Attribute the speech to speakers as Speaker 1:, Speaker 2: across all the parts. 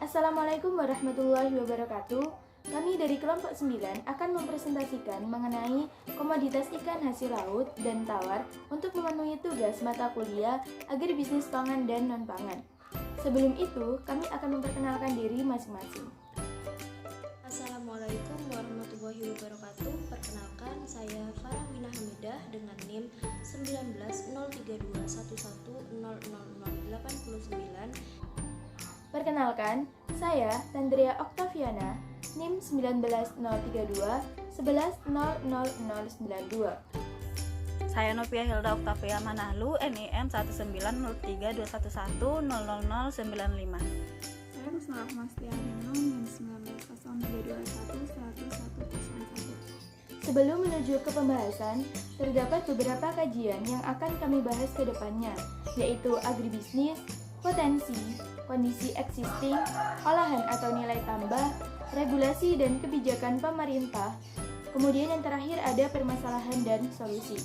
Speaker 1: Assalamualaikum warahmatullahi wabarakatuh. Kami dari kelompok 9 akan mempresentasikan mengenai komoditas ikan hasil laut dan tawar untuk memenuhi tugas mata kuliah agribisnis pangan dan non-pangan. Sebelum itu, kami akan memperkenalkan diri masing-masing.
Speaker 2: Assalamualaikum warahmatullahi wabarakatuh. Perkenalkan, saya Farah Wina Hamidah dengan NIM 190321100089.
Speaker 1: Perkenalkan, saya Tandria Oktaviana, NIM 190211000092.
Speaker 3: Saya Novia Hilda Oktavia Manahlu, NIM 190321100095.
Speaker 4: Saya Musnah Mastianino, NIM 190321110101.
Speaker 1: Sebelum menuju ke pembahasan, terdapat beberapa kajian yang akan kami bahas ke depannya, yaitu agribisnis, potensi, kondisi existing, olahan atau nilai tambah, regulasi dan kebijakan pemerintah. Kemudian yang terakhir ada permasalahan dan solusi.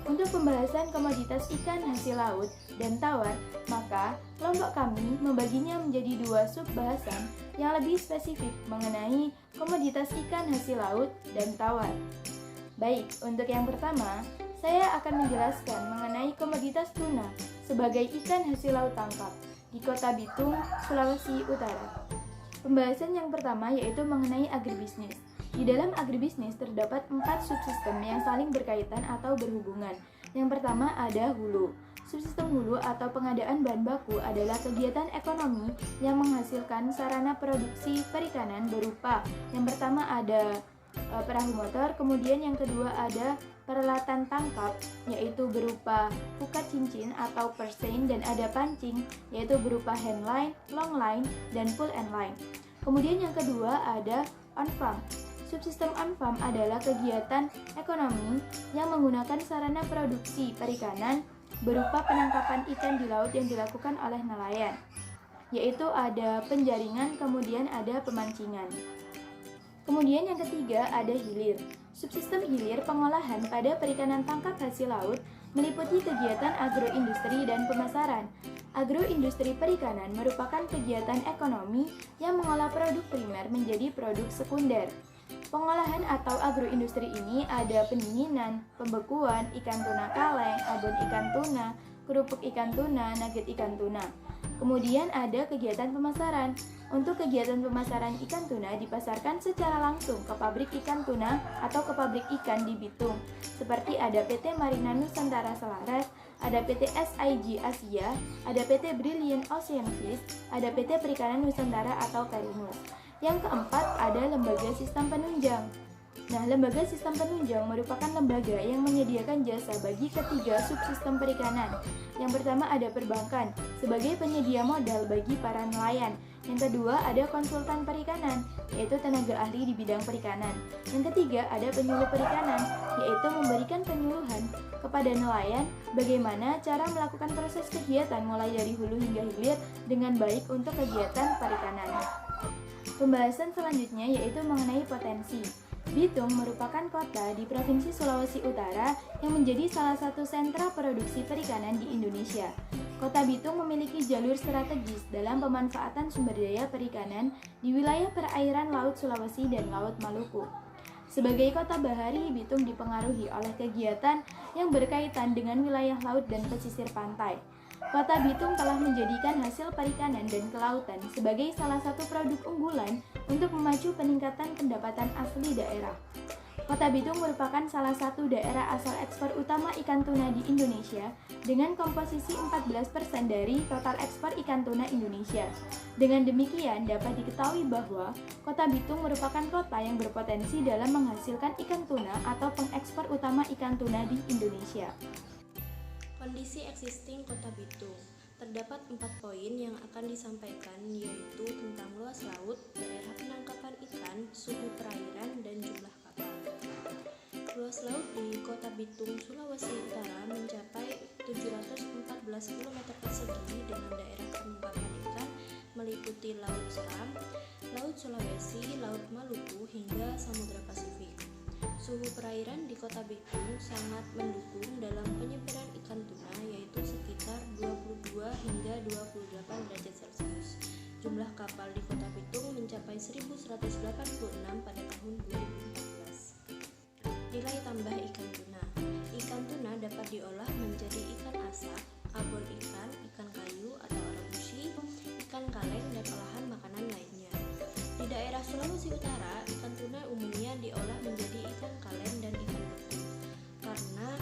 Speaker 1: Untuk pembahasan komoditas ikan hasil laut dan tawar, maka kelompok kami membaginya menjadi dua sub-bahasan yang lebih spesifik mengenai komoditas ikan hasil laut dan tawar. Baik, untuk yang pertama, saya akan menjelaskan mengenai komoditas tuna sebagai ikan hasil laut tangkap di Kota Bitung, Sulawesi Utara. Pembahasan yang pertama yaitu mengenai agribisnis. Di dalam agribisnis terdapat 4 subsistem yang saling berkaitan atau berhubungan. Yang pertama ada hulu. Subsistem hulu atau pengadaan bahan baku adalah kegiatan ekonomi yang menghasilkan sarana produksi perikanan berupa yang pertama ada perahu motor, kemudian yang kedua ada peralatan tangkap yaitu berupa pukat cincin atau purse seine, dan ada pancing yaitu berupa hand line, long line, dan pull and line. Kemudian yang kedua ada on farm. Subsistem on farm adalah kegiatan ekonomi yang menggunakan sarana produksi perikanan berupa penangkapan ikan di laut yang dilakukan oleh nelayan, yaitu ada penjaringan, kemudian ada pemancingan. Kemudian yang ketiga ada hilir. Subsistem hilir pengolahan pada perikanan tangkap hasil laut meliputi kegiatan agroindustri dan pemasaran. Agroindustri perikanan merupakan kegiatan ekonomi yang mengolah produk primer menjadi produk sekunder. Pengolahan atau agroindustri ini ada pendinginan, pembekuan ikan tuna kaleng, abon ikan tuna, kerupuk ikan tuna, nugget ikan tuna. Kemudian ada kegiatan pemasaran. Untuk kegiatan pemasaran ikan tuna dipasarkan secara langsung ke pabrik ikan tuna atau ke pabrik ikan di Bitung. Seperti ada PT Marina Nusantara Selaras, ada PT SIG Asia, ada PT Brilliant Ocean Fish, ada PT Perikanan Nusantara atau Perinus. Yang keempat ada lembaga sistem penunjang. Nah, lembaga sistem penunjang merupakan lembaga yang menyediakan jasa bagi ketiga subsistem perikanan. Yang pertama ada perbankan sebagai penyedia modal bagi para nelayan. Yang kedua ada konsultan perikanan, yaitu tenaga ahli di bidang perikanan. Yang ketiga ada penyuluh perikanan, yaitu memberikan penyuluhan kepada nelayan bagaimana cara melakukan proses kegiatan mulai dari hulu hingga hilir dengan baik untuk kegiatan perikanan. Pembahasan selanjutnya yaitu mengenai potensi. Bitung merupakan kota di Provinsi Sulawesi Utara yang menjadi salah satu sentra produksi perikanan di Indonesia. Kota Bitung memiliki jalur strategis dalam pemanfaatan sumber daya perikanan di wilayah perairan Laut Sulawesi dan Laut Maluku. Sebagai kota bahari, Bitung dipengaruhi oleh kegiatan yang berkaitan dengan wilayah laut dan pesisir pantai. Kota Bitung telah menjadikan hasil perikanan dan kelautan sebagai salah satu produk unggulan untuk memacu peningkatan pendapatan asli daerah. Kota Bitung merupakan salah satu daerah asal ekspor utama ikan tuna di Indonesia dengan komposisi 14% dari total ekspor ikan tuna Indonesia. Dengan demikian dapat diketahui bahwa Kota Bitung merupakan kota yang berpotensi dalam menghasilkan ikan tuna atau pengekspor utama ikan tuna di Indonesia.
Speaker 2: Kondisi existing Kota Bitung. Terdapat 4 poin yang akan disampaikan, yaitu tentang luas laut, daerah penangkapan ikan, suhu perairan, dan jumlah kapal. Luas laut di Kota Bitung, Sulawesi Utara mencapai 714 km persegi dengan daerah penangkapan ikan meliputi Laut Seram, Laut Sulawesi, Laut Maluku, hingga Samudra Pasifik. Suhu perairan di Kota Bitung sangat mendukung dalam penyebaran ikan tuna, yaitu sekitar 22 hingga 28 derajat Celcius. Jumlah jumlah kapal di Kota Bitung mencapai 1.186 pada tahun 2014. Nilai tambah ikan tuna. Ikan tuna dapat diolah menjadi ikan asap, abon ikan, ikan kayu atau arabushi, ikan kaleng, dan olahan makanan lainnya. Di daerah Sulawesi Utara, ikan tuna umumnya diolah menjadi ikan kaleng dan ikan beku. Karena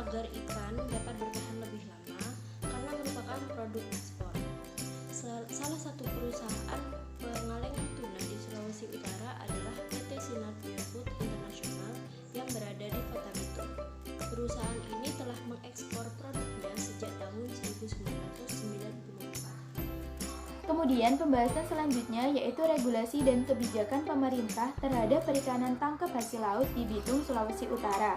Speaker 2: agar ikan dapat bertahan lebih lama, karena merupakan produk ekspor. Salah satu perusahaan pengalengan tuna di Sulawesi Utara adalah PT Sinar Biofood International yang berada di Kota Bitung. Perusahaan ini telah mengekspor produknya sejak tahun 1994.
Speaker 1: Kemudian pembahasan selanjutnya yaitu regulasi dan kebijakan pemerintah terhadap perikanan tangkap hasil laut di Bitung, Sulawesi Utara.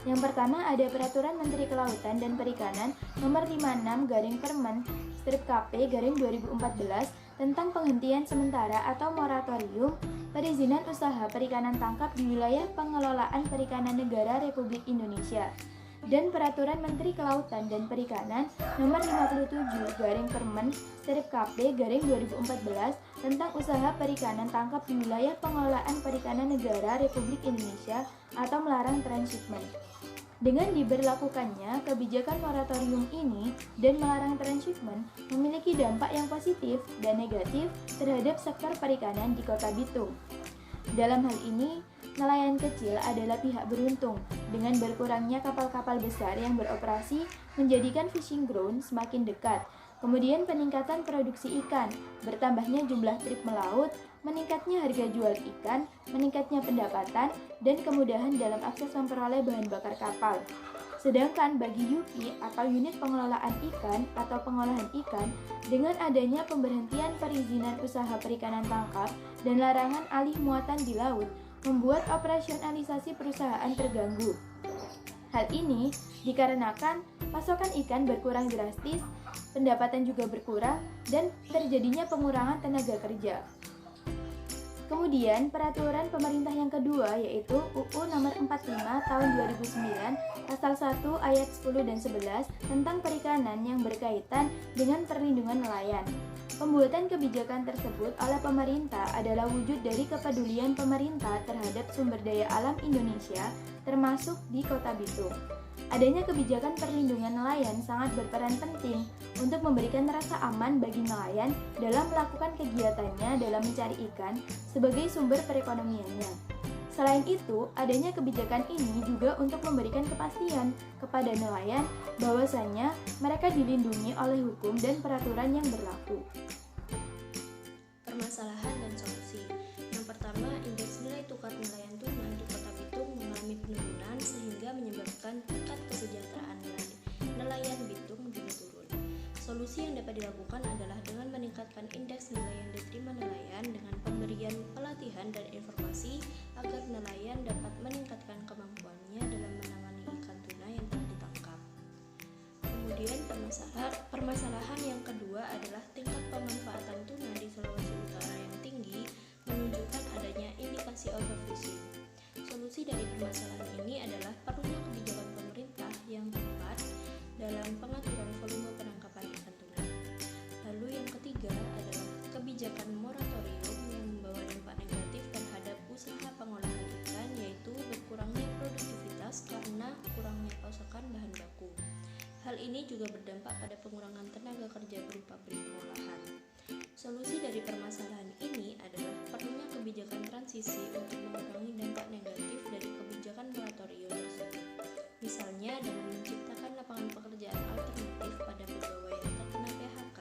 Speaker 1: Yang pertama ada Peraturan Menteri Kelautan dan Perikanan Nomor 56/KP/2014 tentang penghentian sementara atau moratorium perizinan usaha perikanan tangkap di wilayah pengelolaan perikanan negara Republik Indonesia. Dan Peraturan Menteri Kelautan dan Perikanan Nomor 57/KP/2014 tentang usaha perikanan tangkap di wilayah pengelolaan perikanan negara Republik Indonesia atau melarang transshipment. Dengan diberlakukannya kebijakan moratorium ini dan melarang transshipment memiliki dampak yang positif dan negatif terhadap sektor perikanan di Kota Bitung. Dalam hal ini, nelayan kecil adalah pihak beruntung dengan berkurangnya kapal-kapal besar yang beroperasi menjadikan fishing ground semakin dekat. Kemudian peningkatan produksi ikan, bertambahnya jumlah trip melaut, meningkatnya harga jual ikan, meningkatnya pendapatan, dan kemudahan dalam akses memperoleh bahan bakar kapal. Sedangkan bagi UPI atau unit pengelolaan ikan atau pengolahan ikan, dengan adanya pemberhentian perizinan usaha perikanan tangkap dan larangan alih muatan di laut, membuat operasionalisasi perusahaan terganggu. Hal ini dikarenakan pasokan ikan berkurang drastis, pendapatan juga berkurang, dan terjadinya pengurangan tenaga kerja. Kemudian peraturan pemerintah yang kedua yaitu UU Nomor 45 Tahun 2009 Pasal 1 Ayat 10 dan 11 tentang perikanan yang berkaitan dengan perlindungan nelayan. Pembuatan kebijakan tersebut oleh pemerintah adalah wujud dari kepedulian pemerintah terhadap sumber daya alam Indonesia termasuk di Kota Bitung. Adanya kebijakan perlindungan nelayan sangat berperan penting untuk memberikan rasa aman bagi nelayan dalam melakukan kegiatannya dalam mencari ikan sebagai sumber perekonomiannya. Selain itu, adanya kebijakan ini juga untuk memberikan kepastian kepada nelayan bahwasannya mereka dilindungi oleh hukum dan peraturan yang berlaku.
Speaker 2: Permasalahan dan solusi. Yang pertama, indeks nilai tukar nelayan tuna di Kota Bitung mengalami penurunan sehingga menyebabkan tingkat kesejahteraan nelayan Bitung juga turun. Solusi yang dapat dilakukan adalah dengan meningkatkan indeks nilai yang diterima nelayan dengan pemberian pelatihan dan informasi agar nelayan dapat meningkatkan kemampuannya dalam menangani ikan tuna yang telah ditangkap. Kemudian permasalahan yang kedua adalah tingkat pemanfaatan tuna di Sulawesi Utara yang tinggi menunjukkan adanya indikasi overfishing. Solusi dari permasalahan ini adalah perlunya kebijakan pemerintah yang tepat dalam pengaturan volume penangkapan ikan tuna. Lalu yang ketiga adalah kebijakan moratorium yang membawa dampak negatif terhadap usaha pengolahan ikan, yaitu berkurangnya produktivitas karena kurangnya pasokan bahan baku. Hal ini juga berdampak pada pengurangan tenaga kerja berupa pengolahan. Solusi dari permasalahan ini adalah perlunya kebijakan transisi untuk mengurangi dampak negatif dari kebijakan moratorium tersebut. Misalnya dengan menciptakan lapangan pekerjaan alternatif pada pegawai yang terkena PHK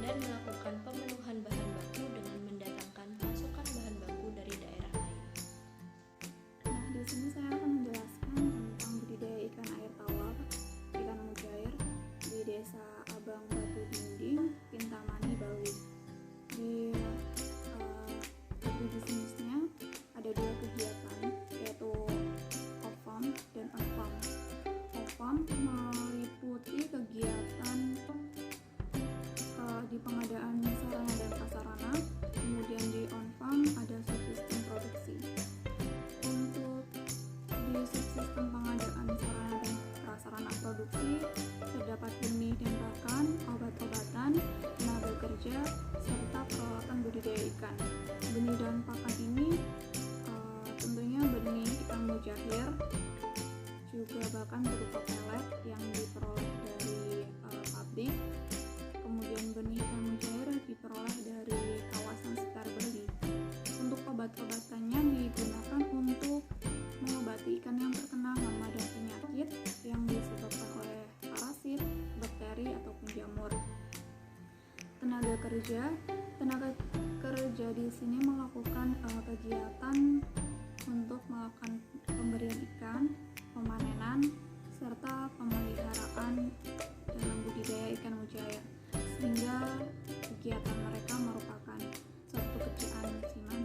Speaker 2: dan melakukan pemenuhan bahan baku dengan mendatangkan pasokan bahan baku dari daerah lain.
Speaker 4: Nah, di sini saya akan menjelaskan tentang budidaya ikan air tawar, ikan mujair di Desa Abang Batu Dinding, Kintamani, Bali. Di agribisnisnya ada dua kegiatan, yaitu off-farm dan on-farm. Off-farm meliputi kegiatan di pengadaan sarana dan prasarana, kemudian di on-farm ada subsistem produksi. Untuk di subsistem pengadaan sarana dan prasarana produksi terdapat benih dan pakan, obat-obatan, tenaga kerja, serta juga bahkan berupa pelet yang diperoleh dari pabrik. Kemudian benih ikan mujair diperoleh dari kawasan sekitar Bali. Untuk obat-obatannya digunakan untuk mengobati ikan yang terkena hama dan penyakit yang disebabkan oleh parasit, bakteri, ataupun jamur. Tenaga kerja di sini melakukan kegiatan untuk melakukan pemberian ikan, pemanenan, serta pemeliharaan dalam budidaya ikan mujair, sehingga kegiatan mereka merupakan suatu pekerjaan musiman.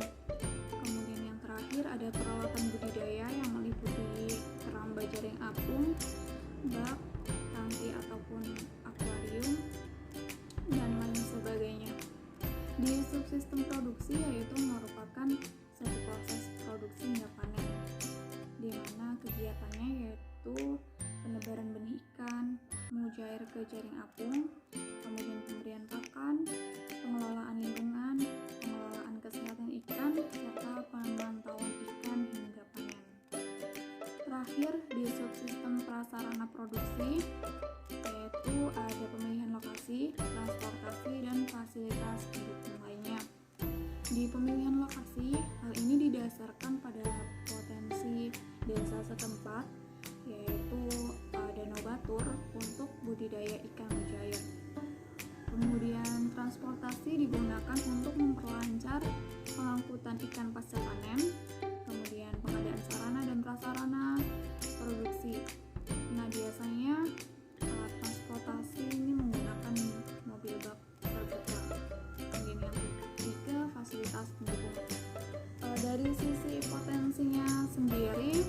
Speaker 4: Kemudian yang terakhir ada peralatan budidaya yang meliputi keramba jaring apung, bak, tangki ataupun akuarium, dan lain sebagainya. Di subsistem produksi yaitu merupakan satu proses produksi hingga panen, di mana kegiatannya yaitu penebaran benih ikan mujair ke jaring apung, kemudian pemberian pakan, pengelolaan lingkungan, pengelolaan kesehatan ikan, serta pemantauan ikan hingga panen. Terakhir, di subsistem prasarana produksi yaitu ada pemilihan lokasi, transportasi, dan fasilitas pendukung lainnya. Di pemilihan lokasi, hal ini didasarkan pada potensi desa setempat, yaitu Danau Batur untuk budidaya ikan mujair. Kemudian transportasi digunakan untuk memperlancar pengangkutan ikan pasca panen, kemudian pengadaan sarana dan prasarana produksi. Nah, biasanya transportasi ini menggunakan mobil bak terbuka. Kemudian yang ketiga, fasilitas pendukung. Dari sisi potensinya sendiri,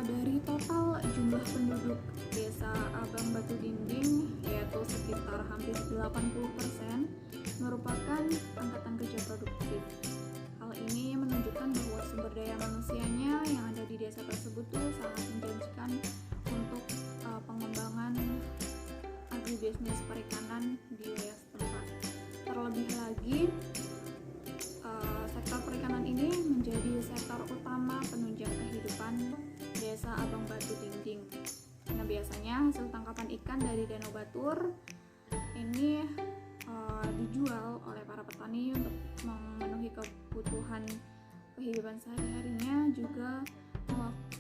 Speaker 4: dari total jumlah penduduk desa Abang Batu Dinding yaitu sekitar hampir 80% merupakan angkatan kerja produktif. Hal ini menunjukkan bahwa sumber daya manusianya yang ada di desa tersebut tuh sangat menjanjikan untuk pengembangan agribisnis perikanan di wilayah setempat. Terlebih lagi, sektor perikanan ini menjadi sektor utama penunjang kehidupan desa Abang Batu Dinding. Nah, biasanya hasil tangkapan ikan dari Danau Batur ini dijual oleh para petani untuk memenuhi kebutuhan kehidupan sehari-harinya, juga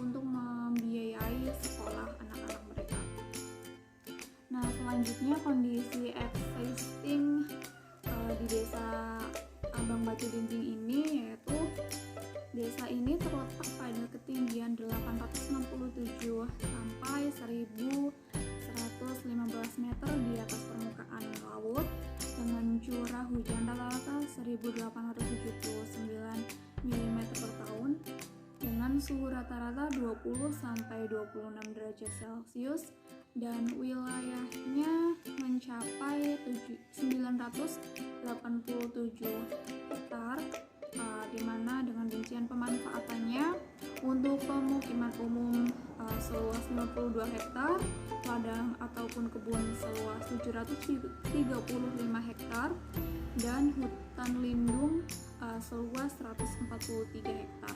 Speaker 4: untuk membiayai sekolah anak-anak mereka. Nah, selanjutnya kondisi existing di desa Abang Batu Dinding ini yaitu desa ini terletak pada ketinggian 867 sampai 1115 meter di atas permukaan laut, dengan curah hujan rata-rata 1879 mm per tahun, dengan suhu rata-rata 20 sampai 26 derajat Celcius, dan wilayahnya mencapai 987 hektar, di mana dengan rincian pemanfaatannya untuk pemukiman umum seluas 52 hektar, ladang ataupun kebun seluas 735 hektar, dan hutan lindung seluas 143 hektar.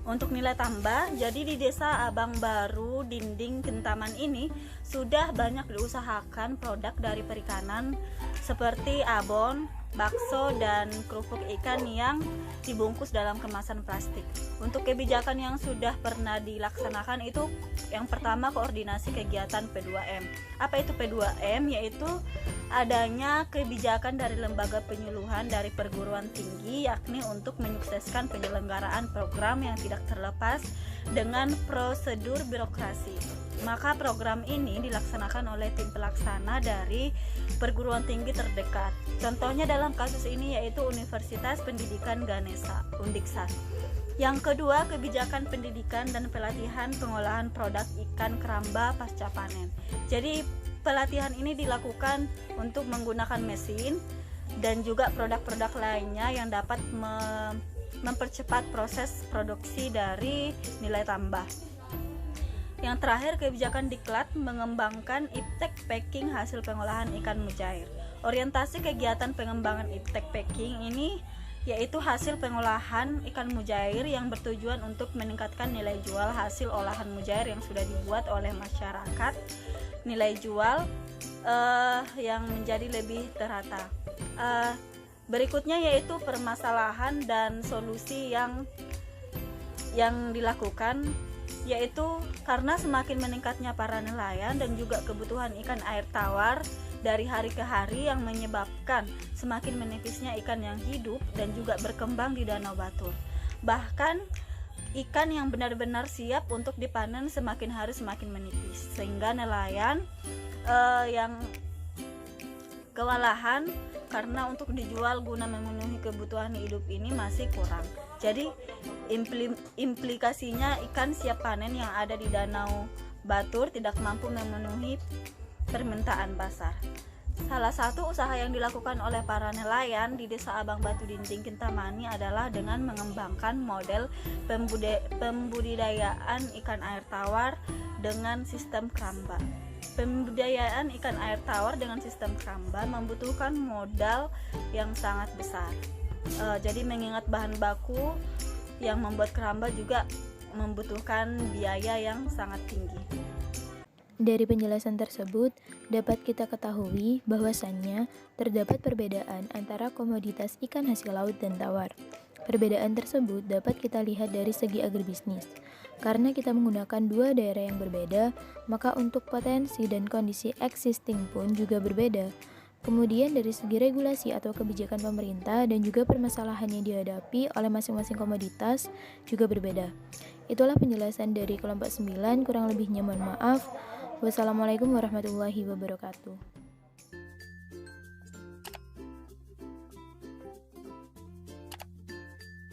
Speaker 3: Untuk nilai tambah, jadi di desa Abang Baru Dinding Kintaman ini sudah banyak diusahakan produk dari perikanan seperti abon, bakso, dan kerupuk ikan yang dibungkus dalam kemasan plastik. Untuk kebijakan yang sudah pernah dilaksanakan itu yang pertama, koordinasi kegiatan P2M. Apa itu P2M? Yaitu adanya kebijakan dari lembaga penyuluhan dari perguruan tinggi, yakni untuk menyukseskan penyelenggaraan program yang tidak terlepas dengan prosedur birokrasi. Maka program ini dilaksanakan oleh tim pelaksana dari perguruan tinggi terdekat. Contohnya dalam kasus ini yaitu Universitas Pendidikan Ganesha, Undiksa. Yang kedua, kebijakan pendidikan dan pelatihan pengolahan produk ikan keramba pasca panen. Jadi pelatihan ini dilakukan untuk menggunakan mesin dan juga produk-produk lainnya yang dapat mempercepat proses produksi dari nilai tambah. Yang terakhir, kebijakan Diklat mengembangkan iptek packing hasil pengolahan ikan mujair. Orientasi kegiatan pengembangan iptek packing ini yaitu hasil pengolahan ikan mujair yang bertujuan untuk meningkatkan nilai jual hasil olahan mujair yang sudah dibuat oleh masyarakat, nilai jual yang menjadi lebih terata. Berikutnya yaitu permasalahan dan solusi yang dilakukan, yaitu karena semakin meningkatnya para nelayan dan juga kebutuhan ikan air tawar dari hari ke hari yang menyebabkan semakin menipisnya ikan yang hidup dan juga berkembang di Danau Batur. Bahkan ikan yang benar-benar siap untuk dipanen semakin hari semakin menipis, sehingga nelayan yang kewalahan karena untuk dijual guna memenuhi kebutuhan hidup ini masih kurang. Jadi implikasinya ikan siap panen yang ada di Danau Batur tidak mampu memenuhi permintaan pasar. Salah satu usaha yang dilakukan oleh para nelayan di Desa Abang Batu Dinding Kintamani adalah dengan mengembangkan model pembudidayaan ikan air tawar dengan sistem keramba. Pembudidayaan ikan air tawar dengan sistem keramba membutuhkan modal yang sangat besar. Jadi mengingat bahan baku yang membuat keramba juga membutuhkan biaya yang sangat tinggi.
Speaker 1: Dari penjelasan tersebut, dapat kita ketahui bahwasannya terdapat perbedaan antara komoditas ikan hasil laut dan tawar. Perbedaan tersebut dapat kita lihat dari segi agribisnis. Karena kita menggunakan dua daerah yang berbeda, maka untuk potensi dan kondisi existing pun juga berbeda. Kemudian dari segi regulasi atau kebijakan pemerintah dan juga permasalahan yang dihadapi oleh masing-masing komoditas juga berbeda. Itulah penjelasan dari kelompok 9, kurang lebihnya mohon maaf. Wassalamualaikum warahmatullahi wabarakatuh.